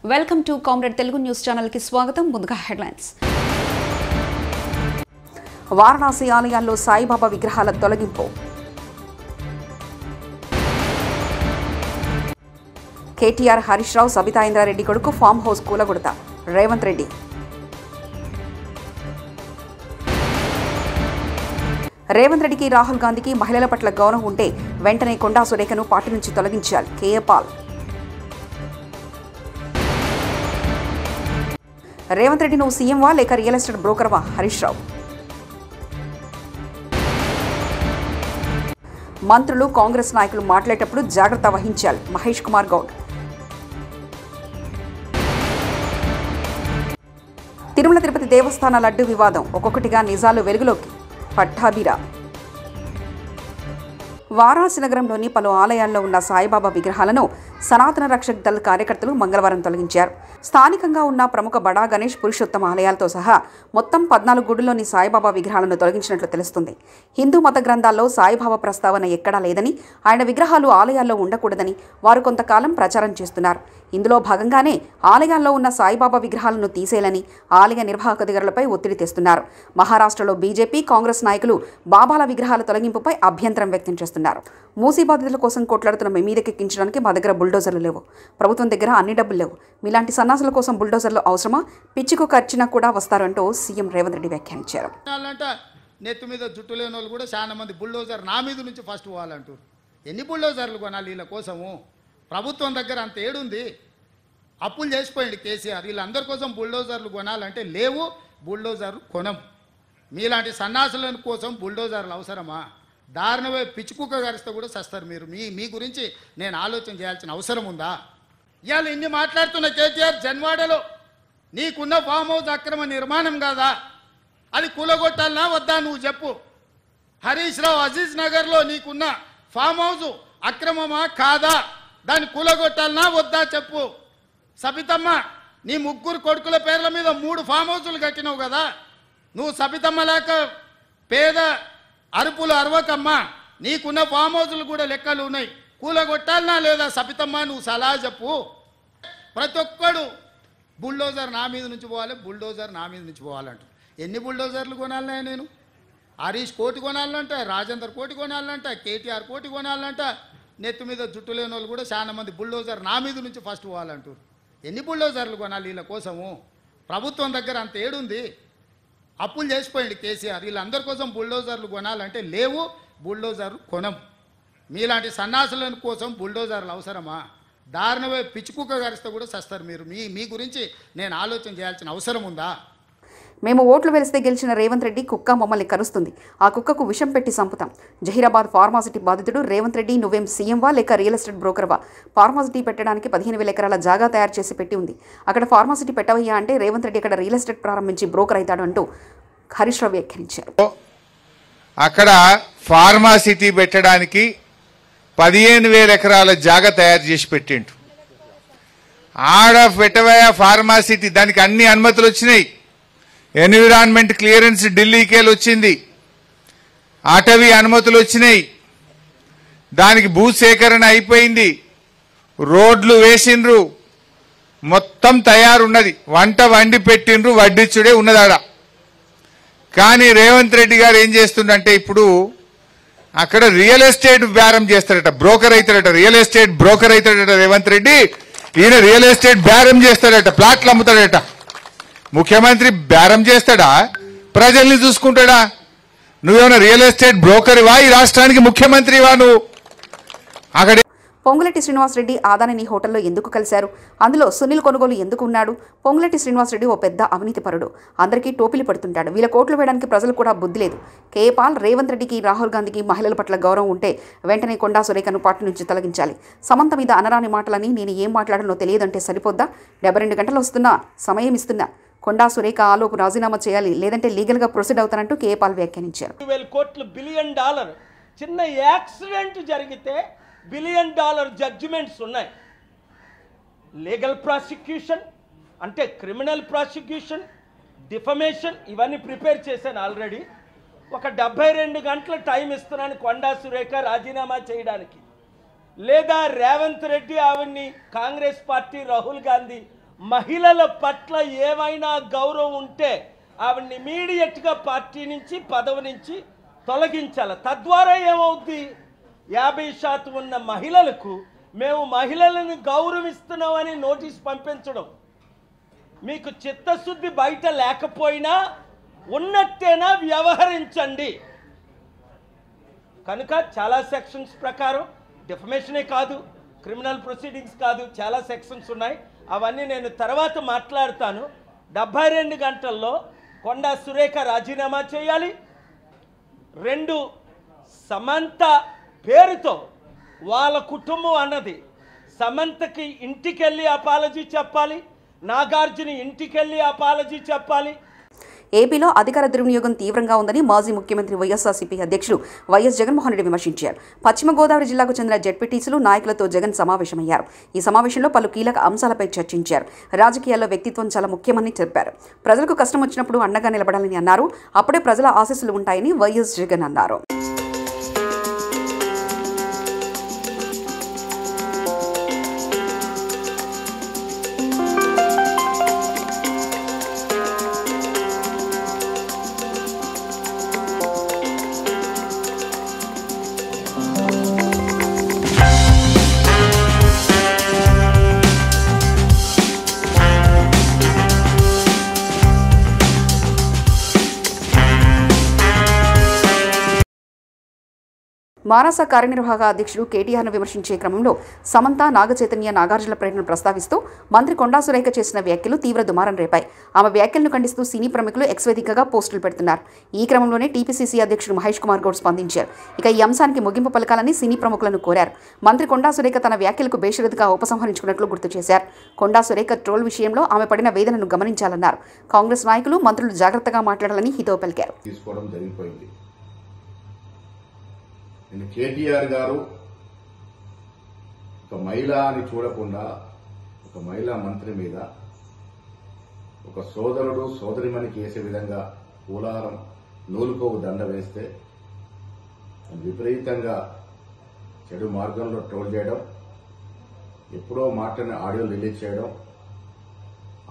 Welcome to comrade Telugu news channel కి స్వాగతం. ముందుగా హెడ్లైన్స్. వారణాసి ఆలయాల్లో సాయిబాబా విగ్రహాల తొలగింపు. కేటీఆర్ హరీష్ రావు సబితా ఇంద్రారెడ్డి కొడుకు ఫామ్ హౌస్ కూలగొడత. రేవంత్ రెడ్డి. రేవంత్ రెడ్డికి రాహుల్ గాంధీకి మహిళల పట్ల గౌరవం ఉంటే వెంటనే కొండా సురేఖను పార్టీ నుంచి తొలగించాలి. KA Paul. రేవంత్ రెడ్డి నువ్వు సీఎంవా లేక రియల్ ఎస్టేట్ బ్రోకర్వా? హరీష్ రావు. మంత్రులు కాంగ్రెస్ నాయకులు మాట్లాడేటప్పుడు జాగ్రత్త వహించాలి. మహేష్ కుమార్ గౌడ్. తిరుమల తిరుపతి దేవస్థాన లడ్డు వివాదం ఒక్కొక్కటిగా నిజాలు వెలుగులోకి. పట్టాభిరా. వారణాసి నగరంలోని పలు ఆలయాల్లో ఉన్న సాయిబాబా విగ్రహాలను సనాతన రక్షక్ దళ్ కార్యకర్తలు మంగళవారం తొలగించారు. స్థానికంగా ఉన్న ప్రముఖ బడా గణేష్, పురుషోత్తమ ఆలయాలతో సహా మొత్తం 14 గుడుల్లోని సాయిబాబా విగ్రహాలను తొలగించినట్లు తెలుస్తుంది. హిందూ మత గ్రంథాల్లో సాయిబాబా ప్రస్తావన ఎక్కడా లేదని, ఆయన విగ్రహాలు ఆలయాల్లో ఉండకూడదని వారు కొంతకాలం ప్రచారం చేస్తున్నారు. ఇందులో భాగంగానే ఆలయాల్లో ఉన్న సాయిబాబా విగ్రహాలను తీసేయాలని ఆలయ నిర్వాహక అధికారులపై ఒత్తిడి తెస్తున్నారు. మహారాష్ట్రలో బీజేపీ, కాంగ్రెస్ నాయకులు బాబాల విగ్రహాల తొలగింపుపై అభ్యంతరం వ్యక్తం చేస్తున్నారు. మూసీ బాధితుల కోసం కొట్లాడుతున్న మీదకెక్కించడానికి మా దగ్గర బుల్డోజర్లు లేవు, ప్రభుత్వం దగ్గర అన్ని డబ్బులు లేవు, మీలాంటి సన్నాసుల కోసం బుల్డోజర్లు అవసరమా? పిచ్చికు ఖర్చున కూడా వస్తారంటూ సీఎం రేవంత్ రెడ్డి వ్యాఖ్యానించారు. నెత్తి మీద జుట్టు లేని వాళ్ళు కూడా చాలా మంది బుల్డోజర్ నా మీద నుంచి ఫస్ట్ పోవాలంటారు. ఎన్ని బుల్డోజర్లు కొనాలి వీళ్ళ కోసము? ప్రభుత్వం దగ్గర అంత ఏడుంది? అప్పులు చేసిపోయింది కేసీఆర్. వీళ్ళందరి కోసం బుల్డోజర్లు కొనాలంటే లేవు, బుల్డోజర్లు కొనం. మీలాంటి సన్నాసుల కోసం బుల్డోజర్లు అవసరమా? దారుణమే పిచ్చుకుక్క గరిస్తే కూడా సస్తారు మీరు. మీ గురించి నేను ఆలోచన చేయాల్సిన అవసరం ఉందా? ఇవాళ ఇన్ని మాట్లాడుతున్న కేటీఆర్ జన్వాడలో నీకున్న ఫామ్ హౌస్ అక్రమ నిర్మాణం కాదా? అది కూలగొట్టాలనా వద్దా నువ్వు చెప్పు. హరీష్ రావు అజీజ్ నగర్లో నీకున్న ఫామ్ హౌస్ అక్రమమా కాదా? దాన్ని కూలగొట్టాలనా వద్దా చెప్పు. సబితమ్మ నీ 3 కొడుకుల పేర్ల మీద 3 ఫామ్ హౌసులు కట్టినావు కదా. నువ్వు సబితమ్మ లేక పేద అరుపులు అరవకమ్మా. నీకున్న ఫామ్ హౌసులు కూడా లెక్కలు ఉన్నాయి. కూలగొట్టాలనా లేదా సబితమ్మ? నువ్వు సలహా చెప్పు. ప్రతి ఒక్కడు బుల్డోజర్ నా మీద నుంచి పోవాలి, బుల్డోజర్ నా మీద నుంచి పోవాలంట. ఎన్ని బుల్డోజర్లు కొనాలన్నా నేను? హరీష్ కోటి కొనాలంట, రాజేందర్ కోటి కొనాలంట, కేటీఆర్ కోటి కొనాలంట. నెత్తి మీద జుట్టు లేని వాళ్ళు కూడా చాలా మంది బుల్డోజర్ నా మీద నుంచి ఫస్ట్ పోవాలంటారు. ఎన్ని బుల్డోజర్లు కొనాలి వీళ్ళ కోసము? ప్రభుత్వం దగ్గర అంత ఏడుంది? అప్పులు చేసిపోయింది కేసీఆర్. వీళ్ళందరి కోసం బుల్డోజర్లు కొనాలంటే లేవు, బుల్డోజర్లు కొనం. మీలాంటి సన్నాసుల కోసం బుల్డోజర్లు అవసరమా? దారుణమే పిచ్చుకుక్క గరిస్తే కూడా సస్తారు మీరు. మీ గురించి నేను ఆలోచన చేయాల్సిన అవసరం ఉందా? మేము ఓట్లు వెలిస్తే గెలిచిన రేవంత్ రెడ్డి కుక్క మమ్మల్ని కరుస్తుంది, ఆ కుక్కకు విషం పెట్టి చంపుతాం. జహీరాబాద్ ఫార్మాసిటీ బాధితుడు రేవంత్ రెడ్డి నువ్వేం సీఎంవా లేక రియల్ ఎస్టేట్ బ్రోకర్వా? ఫార్మాసిటీ పెట్టడానికి 15,000 ఎకరాల జాగా తయారు చేసి పెట్టి ఉంది. అక్కడ ఫార్మాసిటీ పెట్టవయ్యా అంటే రేవంత్ రెడ్డి అక్కడ రియల్ ఎస్టేట్ ప్రారంభించి బ్రోకర్ అవుతాడు అంటూ హరీష్ రావు వ్యాఖ్యానించారు. అక్కడ ఫార్మాసిటీ పెట్టడానికి 15,000 ఎకరాల జాగా తయారు చేసి పెట్టిండు. ఆడ పెట్టవయ్యా ఫార్మాసిటీ, దానికి అన్ని అనుమతులు వచ్చినాయి. ఎన్విరాన్మెంట్ క్లియరెన్స్ ఢిల్లీకేలు వచ్చింది, అటవీ అనుమతులు వచ్చినాయి, దానికి భూసేకరణ అయిపోయింది, రోడ్లు వేసిండ్రు, మొత్తం తయారున్నది. వంట వండి పెట్టిండ్రు, వడ్డిచ్చుడే ఉన్నదాడ. కానీ రేవంత్ రెడ్డి గారు ఏం చేస్తుండంటే ఇప్పుడు అక్కడ రియల్ ఎస్టేట్ బేరం చేస్తాడట, బ్రోకర్ అవుతాడట, రియల్ ఎస్టేట్ బ్రోకర్ అవుతాడట రేవంత్ రెడ్డి. ఈయన రియల్ ఎస్టేట్ బేరం చేస్తాడట, ప్లాట్లు అమ్ముతాడట. ముఖ్యమంత్రి బేరం చేస్తాడా? ప్రజల్ని చూసుకుంటాడా? నువ్వేమైనా రియల్ ఎస్టేట్ బ్రోకర్వా? ఈ రాష్ట్రానికి ముఖ్యమంత్రివా నువ్వు? అక్కడ పొంగులెట్టి శ్రీనివాసరెడ్డి ఆదానిని హోటల్లో ఎందుకు కలిశారు? అందులో సునీల్ కొనుగోలు ఎందుకు ఉన్నాడు? పొంగులెట్టి శ్రీనివాసరెడ్డి ఓ పెద్ద అవినీతి పరుడు, అందరికీ టోపీలు పడుతుంటాడు. వీళ్ళ కోట్లు వేయడానికి ప్రజలు కూడా బుద్ధి లేదు. KA Paul. రేవంత్ రెడ్డికి రాహుల్ గాంధీకి మహిళల పట్ల గౌరవం ఉంటే వెంటనే కొండా సురేఖను పార్టీ నుంచి తొలగించాలి. సమంత మీద అనరాని మాటలని నేను ఏం మాట్లాడానో తెలియదంటే సరిపోద్దా? 72 గంటలు వస్తున్నా, సమయం ఇస్తున్నా. కొండా సురేఖ ఆలోపు రాజీనామా చేయాలి, లేదంటే లీగల్గా ప్రొసీడ్ అవుతానంటూ కేఏ పాల్ వ్యాఖ్యానించారు. $12 బిలియన్ చిన్న యాక్సిడెంట్ జరిగితే $1 బిలియన్ జడ్జిమెంట్స్ ఉన్నాయి. లీగల్ ప్రాసిక్యూషన్ అంటే క్రిమినల్ ప్రాసిక్యూషన్, డిఫమేషన్ ఇవన్నీ ప్రిపేర్ చేశాను ఆల్రెడీ. ఒక 72 గంటల టైం ఇస్తున్నాను కొండా సురేఖ రాజీనామా చేయడానికి. లేదా రేవంత్ రెడ్డి ఆవిడ్ని కాంగ్రెస్ పార్టీ రాహుల్ గాంధీ మహిళల పట్ల ఏమైనా గౌరవం ఉంటే ఆవిడని ఇమీడియట్గా పార్టీ నుంచి పదవి నుంచి తొలగించాలి. తద్వారా ఏమవుద్ది, 50% ఉన్న మహిళలకు మేము మహిళలను గౌరవిస్తున్నామని నోటీస్ పంపించడం. మీకు చిత్తశుద్ధి బయట లేకపోయినా ఉన్నట్టేనా వ్యవహరించండి. కనుక చాలా సెక్షన్స్ ప్రకారం డిఫమేషనే కాదు, క్రిమినల్ ప్రొసీడింగ్స్ కాదు, చాలా సెక్షన్స్ ఉన్నాయి. అవన్నీ నేను తర్వాత మాట్లాడతాను. 72 గంటల్లో కొండా సురేఖ రాజీనామా చేయాలి. 2 సమంత పేరుతో వాళ్ళ కుటుంబం అన్నది సమంతకి ఇంటికెళ్ళి అపాలజీ చెప్పాలి, నాగార్జున ఇంటికెళ్ళి అపాలజీ చెప్పాలి. ఏపీలో అధికార దుర్వినియోగం తీవ్రంగా ఉందని మాజీ ముఖ్యమంత్రి వైఎస్ఆర్సీపీ అధ్యక్షులు వైఎస్ జగన్మోహన్ రెడ్డి విమర్శించారు. పశ్చిమ గోదావరి జిల్లాకు చెందిన జెడ్పీటీసీలు నాయకులతో జగన్ సమావేశమయ్యారు. ఈ సమావేశంలో పలు కీలక అంశాలపై చర్చించారు. రాజకీయాల్లో వ్యక్తిత్వం చాలా ముఖ్యమని చెప్పారు. ప్రజలకు కష్టం వచ్చినప్పుడు అండగా నిలబడాలని అన్నారు. అప్పుడే ప్రజల ఆశీస్సులు ఉంటాయని వైఎస్ జగన్ అన్నారు. మారాస కార్యనిర్వాహక అధ్యక్షుడు కేటీఆర్ను విమర్శించే క్రమంలో సమంత, నాగచైతన్య, నాగార్జున పర్యటన ప్రస్తావిస్తూ మంత్రి కొండా సురేఖ చేసిన వ్యాఖ్యలు తీవ్ర దుమారం రేపాయి. ఆమె వ్యాఖ్యలను ఖండిస్తూ సినీ ప్రముఖులు ఎక్స్ వేదికగా పోస్టులు పెడుతున్నారు. ఈ క్రమంలోనే టీపీసీసీ అధ్యక్షుడు మహేష్ కుమార్ గౌడ్ స్పందించారు. ఇక ఈ అంశానికి ముగింపు పలకాలని సినీ ప్రముఖులను కోరారు. మంత్రి కొండా సురేఖ తన వ్యాఖ్యలకు బేషరతుగా ఉపసంహరించుకున్నట్లు గుర్తు చేశారు. కొండా సురేఖ ట్రోల్ విషయంలో ఆమె పడిన వేదనను గమనించాలన్నారు. కాంగ్రెస్ నాయకులు, మంత్రులు జాగ్రత్తగా మాట్లాడాలని హితవు పలికారు. నేను కేటీఆర్ గారు ఒక మహిళ అని చూడకుండా ఒక మహిళా మంత్రి మీద ఒక సోదరుడు సోదరిమణికి వేసే విధంగా పూలారం నూలుకోవు దండ వేస్తే విపరీతంగా చెడు మార్గంలో ట్రోల్ చేయడం, ఎప్పుడో మాట్లాడిన ఆడియో రిలీజ్ చేయడం,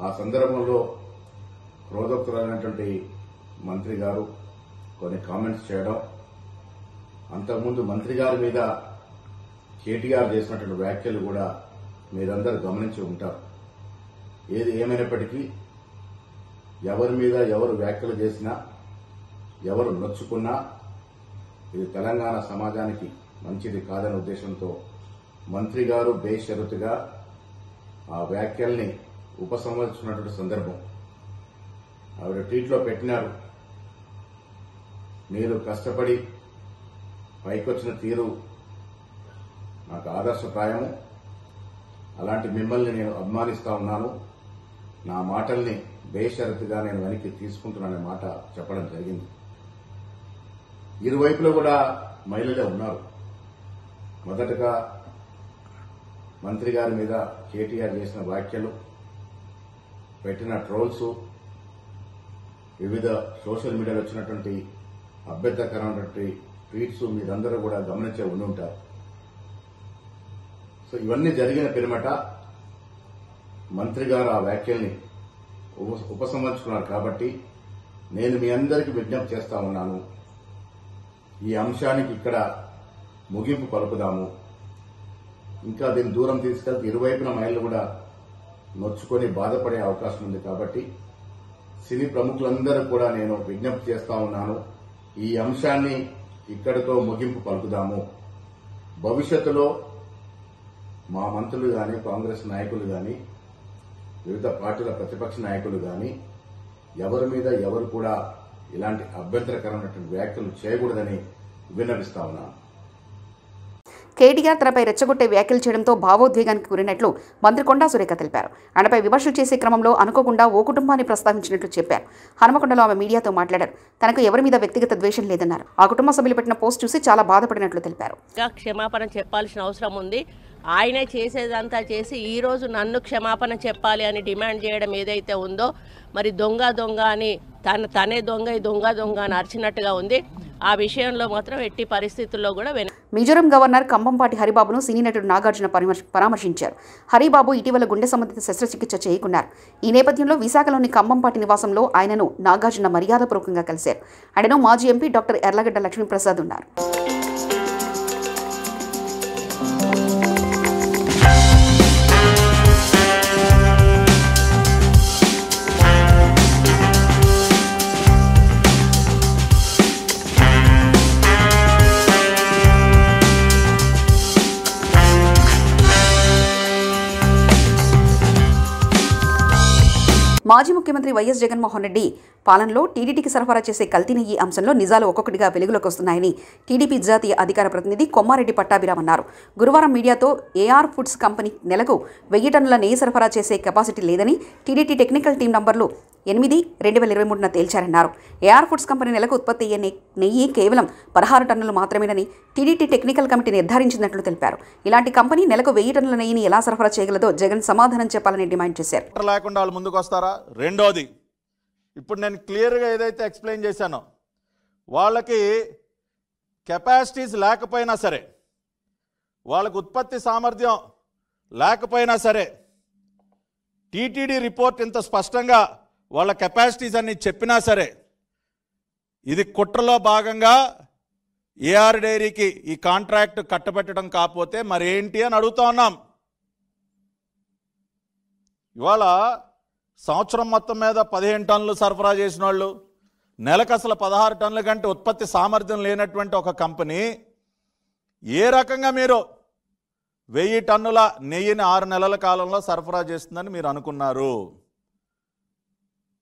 ఆ సందర్భంలో క్రోధోక్తులైనటువంటి మంత్రి గారు కొన్ని కామెంట్స్ చేయడం, అంతకుముందు మంత్రి గారి మీద కేటీఆర్ చేసినటువంటి వ్యాఖ్యలు కూడా మీరందరూ గమనించి ఉంటారు. ఏది ఏమైనప్పటికీ ఎవరి మీద ఎవరు వ్యాఖ్యలు చేసినా, ఎవరు నొచ్చుకున్నా ఇది తెలంగాణ సమాజానికి మంచిది కాదనే ఉద్దేశంతో మంత్రి గారు బేషరతుగా ఆ వ్యాఖ్యల్ని ఉపసంహరించుకున్నటువంటి సందర్భం. ఆవిడ ట్వీట్లో పెట్టినారు, మీరు కష్టపడి పైకొచ్చిన తీరు నాకు ఆదర్శప్రాయము, అలాంటి మిమ్మల్ని నేను అభిమానిస్తా ఉన్నాను, నా మాటల్ని బేషరతుగా నేను వెనక్కి తీసుకుంటున్నాననే మాట చెప్పడం జరిగింది. ఇరువైపులో కూడా మహిళలే ఉన్నారు. మొదటగా మంత్రి గారి మీద కేటీఆర్ చేసిన వ్యాఖ్యలు, పెట్టిన ట్రోల్స్, వివిధ సోషల్ మీడియాలో వచ్చినటువంటి అభ్యంతరకరమైనటువంటి ట్వీట్స్ మీరందరూ కూడా గమనించే ఉండుంటారు. సో ఇవన్నీ జరిగిన పిమ్మట మంత్రి గారు ఆ వ్యాఖ్యల్ని ఉపసంహరించుకున్నారు. కాబట్టి నేను మీ అందరికీ విజ్ఞప్తి చేస్తా ఉన్నాను, ఈ అంశానికి ఇక్కడ ముగింపు పలుకుదాము. ఇంకా దీన్ని దూరం తీసుకెళ్తే ఇరువైపున మహిళలు కూడా నొచ్చుకొని బాధపడే అవకాశం ఉంది. కాబట్టి సినీ ప్రముఖులందరూ కూడా నేను విజ్ఞప్తి చేస్తా ఉన్నాను, ఈ అంశాన్ని ఇక్కడితో ముగింపు పలుకుదాము. భవిష్యత్తులో మా మంత్రులు గాని, కాంగ్రెస్ నాయకులు గాని, వివిధ పార్టీల ప్రతిపక్ష నాయకులు గాని ఎవరి మీద ఎవరు కూడా ఇలాంటి అభ్యంతరకరమైనటువంటి వ్యాఖ్యలు చేయకూడదని విన్నవిస్తా ఉన్నాను. కేటీఆర్ తనపై రెచ్చగొట్టే వ్యాఖ్యలు చేయడంతో భావోద్వేగానికి గురైనట్లు మంత్రి కొండా సురేఖ తెలిపారు. ఆయనపై విమర్శలు చేసే క్రమంలో అనుకోకుండా ఓ కుటుంబాన్ని ప్రస్తావించినట్లు చెప్పారు. హనుమకొండలో ఆమె మీడియాతో మాట్లాడారు. తనకు ఎవరి మీద వ్యక్తిగత ద్వేషం లేదన్నారు. ఆ కుటుంబ సభ్యులు పెట్టిన పోస్ట్ చూసి చాలా బాధపడినట్లు తెలిపారు. క్షమాపణ చెప్పాల్సిన అవసరం ఉంది. ఆయనే చేసేదంతా చేసి ఈరోజు నన్ను క్షమాపణ చెప్పాలి అని డిమాండ్ చేయడం ఏదైతే ఉందో, మరి దొంగ దొంగ అని తనే దొంగ దొంగ దొంగ అని అరిచినట్టుగా ఉంది. ఆ విషయంలో మాత్రం ఎట్టి పరిస్థితుల్లో కూడా మిజోరం గవర్నర్ కంభంపాటి హరిబాబును సినీ నటుడు నాగార్జున పరామర్శించారు. హరిబాబు ఇటీవల గుండె సంబంధిత శస్త్రచికిత్స చేయకున్నారు. ఈ నేపథ్యంలో విశాఖలోని కంభంపాటి నివాసంలో ఆయనను నాగార్జున మర్యాదపూర్వకంగా కలిశారు. ఆయనను మాజీ ఎంపీ డాక్టర్ ఎర్లగడ్డ లక్ష్మీప్రసాద్ ఉన్నారు. మాజీ ముఖ్యమంత్రి వైఎస్ జగన్మోహన్ రెడ్డి పాలనలో టీడీటీకి సరఫరా చేసే కల్తీ నెయ్యి అంశంలో నిజాలు ఒక్కొక్కటిగా వెలుగులోకి వస్తున్నాయని టీడీపీ జాతీయ అధికార ప్రతినిధి కొమ్మారెడ్డి పట్టాభిరామ్ అన్నారు. గురువారం మీడియాతో ఏఆర్ ఫుడ్స్ కంపెనీ నెలకు 1000 టన్నుల నెయ్యి సరఫరా చేసే కెపాసిటీ లేదని టీడీటీ టెక్నికల్ టీం నంబర్లు 8/2023న తేల్చారన్నారు. ఏఆర్ ఫుడ్స్ కంపెనీ నెలకు ఉత్పత్తి అయ్యే నెయ్యి కేవలం 16 టన్నులు మాత్రమేనని టీడీటీ టెక్నికల్ కమిటీ నిర్ధారించినట్లు తెలిపారు. ఇలాంటి కంపెనీ నెలకు 1000 టన్నుల నెయ్యిని ఎలా సరఫరా చేయగలదో జగన్ సమాధానం చెప్పాలని డిమాండ్ చేశారు. లేకుండా వాళ్ళు ముందుకు వస్తారా? రెండోది, ఇప్పుడు నేను క్లియర్గా ఏదైతే ఎక్స్ప్లెయిన్ చేశానో, వాళ్ళకి కెపాసిటీస్ లేకపోయినా సరే, వాళ్ళకు ఉత్పత్తి సామర్థ్యం లేకపోయినా సరే, టీటీడీ రిపోర్ట్ ఇంత స్పష్టంగా వాళ్ళ కెపాసిటీస్ అన్ని చెప్పినా సరే, ఇది కుట్రలో భాగంగా ఏఆర్ డైరీకి ఈ కాంట్రాక్ట్ కట్టబెట్టడం కాకపోతే మరేంటి అని అడుగుతా ఉన్నాం. ఇవాళ సంవత్సరం మొత్తం మీద 15 టన్నులు సరఫరా చేసిన వాళ్ళు, నెలకు అసలు 16 టన్నుల కంటే ఉత్పత్తి సామర్థ్యం లేనటువంటి ఒక కంపెనీ ఏ రకంగా మీరు 1000 టన్నుల నెయ్యిని 6 నెలల కాలంలో సరఫరా చేస్తుందని మీరు అనుకున్నారు?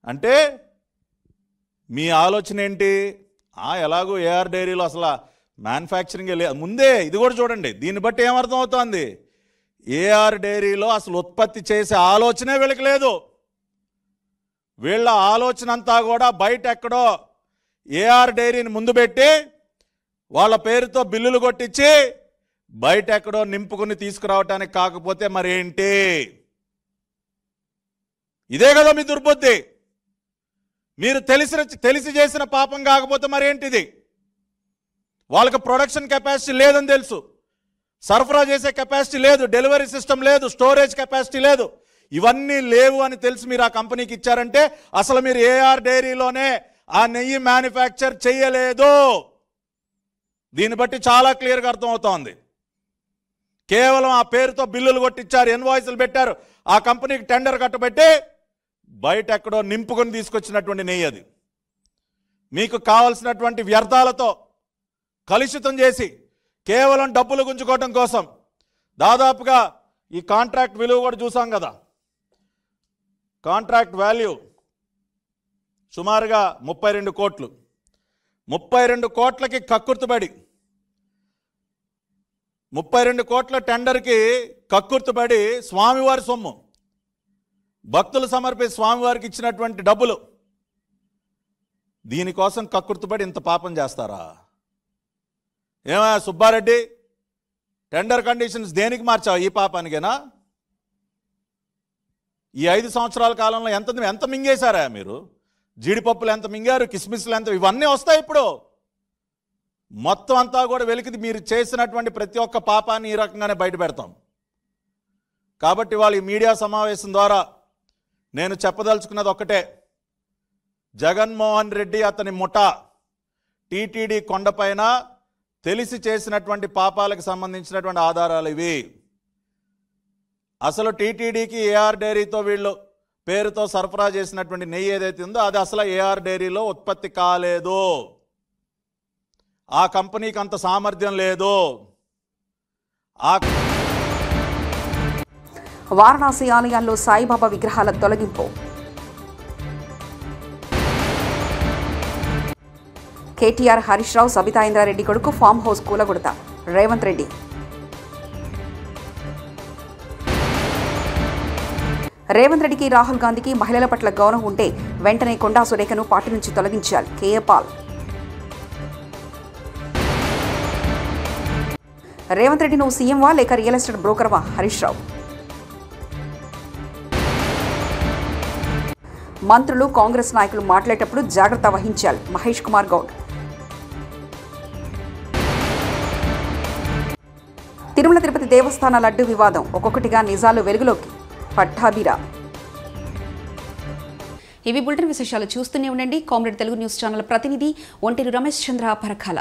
అంటే మీ ఆలోచన ఏంటి? ఎలాగో ఏఆర్ డైరీలో అసలు మ్యానుఫ్యాక్చరింగ్ ముందే ఇది కూడా చూడండి. దీన్ని బట్టి ఏమర్థం అవుతోంది? ఏఆర్ డైరీలో అసలు ఉత్పత్తి చేసే ఆలోచనే వీళ్ళకి లేదు. వీళ్ళ ఆలోచన అంతా కూడా బయట ఎక్కడో ఏఆర్ డైరీని ముందు పెట్టి వాళ్ళ పేరుతో బిల్లులు కొట్టించి బయట ఎక్కడో నింపుకుని తీసుకురావటానికి కాకపోతే మరేంటి? ఇదే కదా మీ దుర్బుద్ధి. మీరు తెలిసి చేసిన పాపం కాకపోతే మరేంటిది? వాళ్ళకి ప్రొడక్షన్ కెపాసిటీ లేదని తెలుసు, సరఫరా చేసే కెపాసిటీ లేదు, డెలివరీ సిస్టమ్ లేదు, స్టోరేజ్ కెపాసిటీ లేదు, ఇవన్నీ లేవు అని తెలిసి మీరు ఆ కంపెనీకి ఇచ్చారంటే అసలు మీరు ఏఆర్ డైరీలోనే ఆ నెయ్యి మ్యానుఫ్యాక్చర్ చేయలేదు. దీన్ని బట్టి చాలా క్లియర్గా అర్థమవుతోంది. కేవలం ఆ పేరుతో బిల్లులు కొట్టించారు, ఇన్వాయిస్లు పెట్టారు, ఆ కంపెనీకి టెండర్ కట్టబెట్టి బయట ఎక్కడో నింపుకొని తీసుకొచ్చినటువంటి నెయ్యి అది. మీకు కావలసినటువంటి వ్యర్థాలతో కలుషితం చేసి కేవలం డబ్బులు గుంజుకోవడం కోసం దాదాపుగా ఈ కాంట్రాక్ట్ విలువ కూడా చూసాం కదా, కాంట్రాక్ట్ వాల్యూ సుమారుగా 32 కోట్లు. 32 కోట్లకి కక్కుర్తుబడి 32 కోట్ల టెండర్కి కక్కుర్తుబడి స్వామివారి సొమ్ము, భక్తులు సమర్పించి స్వామివారికి ఇచ్చినటువంటి డబ్బులు, దీనికోసం కక్కుర్తుబడి ఇంత పాపం చేస్తారా? ఏమయ్యా సుబ్బారెడ్డి, టెండర్ కండిషన్స్ దేనికి మార్చావు? ఈ పాపానికేనా? ఈ 5 సంవత్సరాల కాలంలో ఎంత మింగేశారా మీరు? జీడిపప్పులు ఎంత మింగారు, కిస్మిస్లు ఎంత, ఇవన్నీ వస్తాయి ఇప్పుడు. మొత్తం అంతా కూడా వెలికిది మీరు చేసినటువంటి ప్రతి ఒక్క పాపాన్ని ఈ రకంగానే బయట పెడతాం. కాబట్టి వాళ్ళు ఈ మీడియా సమావేశం ద్వారా నేను చెప్పదలుచుకున్నది ఒక్కటే, జగన్మోహన్ రెడ్డి అతని ముఠా టీటీడీ కొండపైన తెలిసి చేసినటువంటి పాపాలకు సంబంధించినటువంటి ఆధారాలు ఇవి. అసలు టీటీడీకి ఏఆర్ డైరీతో వీళ్ళు పేరుతో సరఫరా చేసినటువంటి నెయ్యి ఏదైతే ఉందో అది అసలు ఏఆర్ డైరీలో ఉత్పత్తి కాలేదు. ఆ కంపెనీకి అంత సామర్థ్యం లేదు. వారణాసి ఆలయాల్లో సాయిబాబా విగ్రహాల తొలగింపు. కేటీఆర్, హరీష్ రావు, సబితా ఇంద్రారెడ్డి కొడుకు ఫామ్ హౌస్ కూలగొడత రేవంత్ రెడ్డి. రేవంత్ రెడ్డికి, రాహుల్ గాంధీకి మహిళల పట్ల గౌరవం ఉంటే వెంటనే కొండా సురేఖను పార్టీ నుంచి తొలగించాలి. KA Paul. రేవంత్ రెడ్డి నువ్వు సీఎంవా లేక రియల్ ఎస్టేట్ బ్రోకర్వా? హరీష్ రావు. మంత్రులు, కాంగ్రెస్ నాయకులు మాట్లాడేటప్పుడు జాగ్రత్త వహించాలి. మహేష్ కుమార్ గౌడ్. తిరుపతి దేవస్థాన లడ్డు వివాదం ఒక్కొక్కటిగా నిజాలు వెలుగులోకి. పట్టాభిరామ్. ఇవి బులెటిన్ విశేషాలు. చూస్తూనే ఉండండి కామ్రేడ్ తెలుగు న్యూస్ ఛానల్ ప్రతినిధి ఒంటేరు రమేష్ చంద్ర పరకాల.